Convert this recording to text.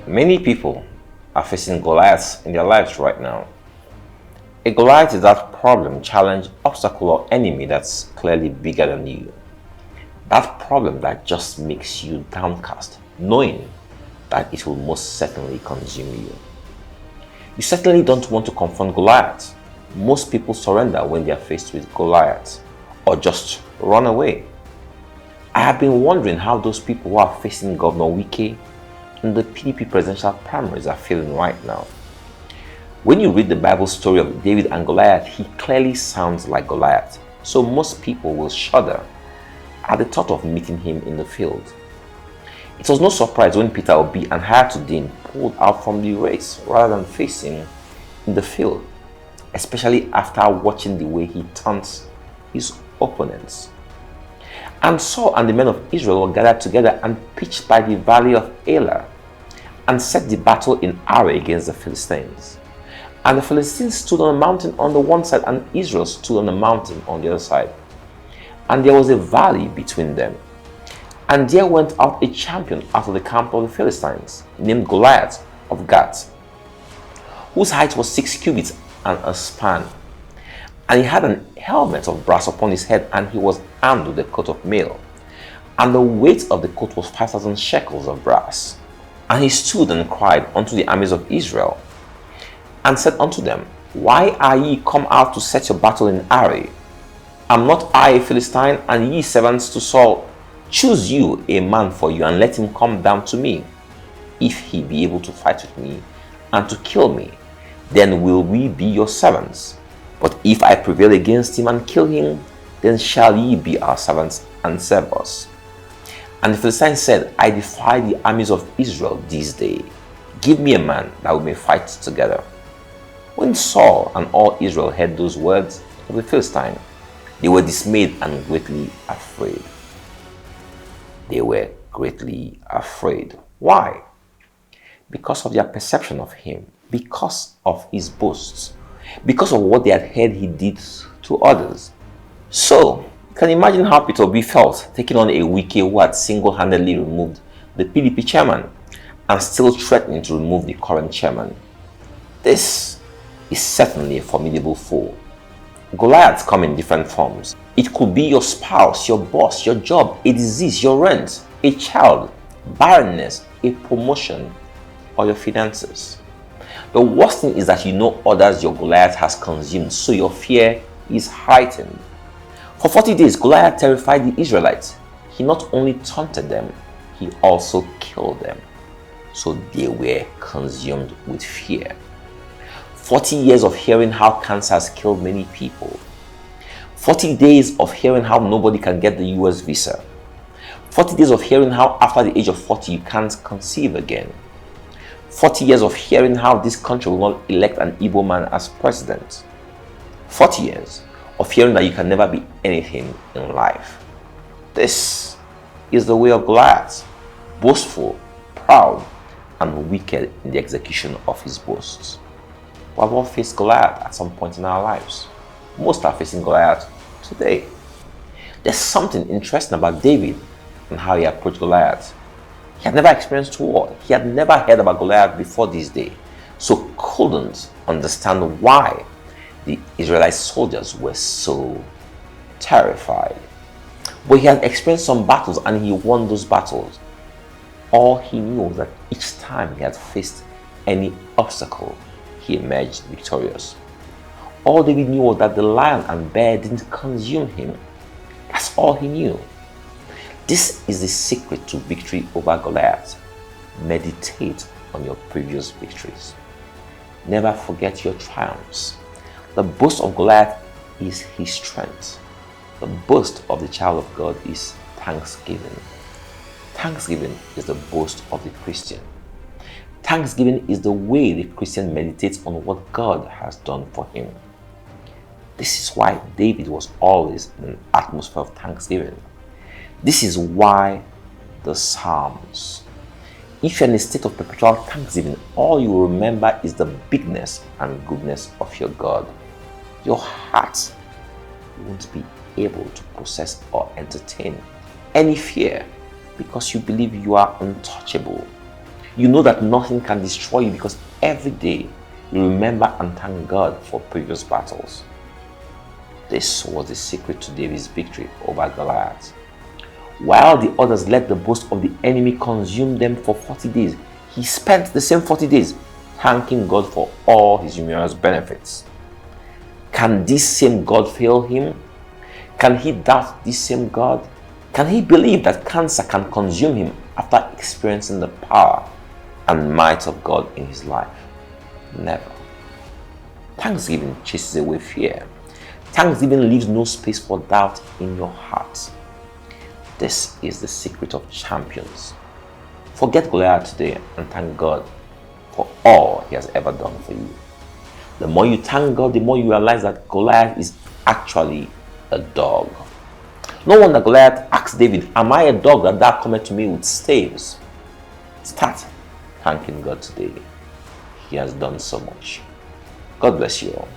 Many people are facing Goliaths in their lives right now. A Goliath is that problem, challenge, obstacle, or enemy that's clearly bigger than you. That problem that just makes you downcast, knowing that it will most certainly consume you. You certainly don't want to confront Goliath. Most people surrender when they are faced with Goliath, or just run away. I have been wondering how those people who are facing Governor Wike in the PDP presidential primaries are feeling right now. When you read the Bible story of David and Goliath, he clearly sounds like Goliath, so most people will shudder at the thought of meeting him in the field. It was no surprise when Peter Obi and Hayatu-Deen pulled out from the race rather than facing in the field, especially after watching the way he taunts his opponents. And Saul and the men of Israel were gathered together and pitched by the valley of Elah and set the battle in array against the Philistines. And the Philistines stood on a mountain on the one side and Israel stood on a mountain on the other side. And there was a valley between them. And there went out a champion out of the camp of the Philistines, named Goliath of Gath, whose height was 6 cubits and a span. And he had an helmet of brass upon his head, and he was armed with a coat of mail. And the weight of the coat was 5,000 shekels of brass. And he stood and cried unto the armies of Israel, and said unto them, Why are ye come out to set your battle in array? Am not I a Philistine, and ye servants to Saul? Choose you a man for you, and let him come down to me. If he be able to fight with me, and to kill me, then will we be your servants. But if I prevail against him and kill him, then shall ye be our servants and serve us. And the Philistines said, I defy the armies of Israel this day. Give me a man that we may fight together. When Saul and all Israel heard those words of the Philistine, they were dismayed and greatly afraid. They were greatly afraid. Why? Because of their perception of him, because of his boasts, because of what they had heard he did to others. So, you can imagine how Peter Obi felt taking on a Wike who had single-handedly removed the PDP chairman and still threatening to remove the current chairman. This is certainly a formidable foe. Goliaths come in different forms. It could be your spouse, your boss, your job, a disease, your rent, a child, barrenness, a promotion, or your finances. The worst thing is that you know others your Goliath has consumed, so your fear is heightened. For 40 days, Goliath terrified the Israelites. He not only taunted them, he also killed them. So they were consumed with fear. 40 years of hearing how cancer has killed many people. 40 days of hearing how nobody can get the US visa. 40 days of hearing how after the age of 40 you can't conceive again. 40 years of hearing how this country will not elect an Igbo man as president. 40 years of hearing that you can never be anything in life. This is the way of Goliath, boastful, proud, and wicked in the execution of his boasts. We have all faced Goliath at some point in our lives. Most are facing Goliath today. There's something interesting about David and how he approached Goliath. He had never experienced war. He had never heard about Goliath before this day, so couldn't understand why the Israelite soldiers were so terrified. But he had experienced some battles and he won those battles. All he knew was that each time he had faced any obstacle, he emerged victorious. All David knew was that the lion and bear didn't consume him. That's all he knew. This is the secret to victory over Goliath. Meditate on your previous victories. Never forget your triumphs. The boast of Goliath is his strength. The boast of the child of God is thanksgiving. Thanksgiving is the boast of the Christian. Thanksgiving is the way the Christian meditates on what God has done for him. This is why David was always in an atmosphere of thanksgiving. This is why the Psalms. If you're in a state of perpetual thanksgiving, all you will remember is the bigness and goodness of your God. Your heart won't be able to process or entertain any fear because you believe you are untouchable. You know that nothing can destroy you because every day you remember and thank God for previous battles. This was the secret to David's victory over Goliath. While the others let the boast of the enemy consume them for 40 days, he spent the same 40 days thanking God for all his numerous benefits. Can this same God fail him? Can he doubt this same God? Can he believe that cancer can consume him after experiencing the power and might of God in his life? Never. Thanksgiving chases away fear. Thanksgiving leaves no space for doubt in your heart. This is the secret of champions. Forget Goliath today and thank God for all he has ever done for you. The more you thank God, the more you realize that Goliath is actually a dog. No wonder Goliath asked David, "Am I a dog that thou comest to me with staves?" Start thanking God today. He has done so much. God bless you all.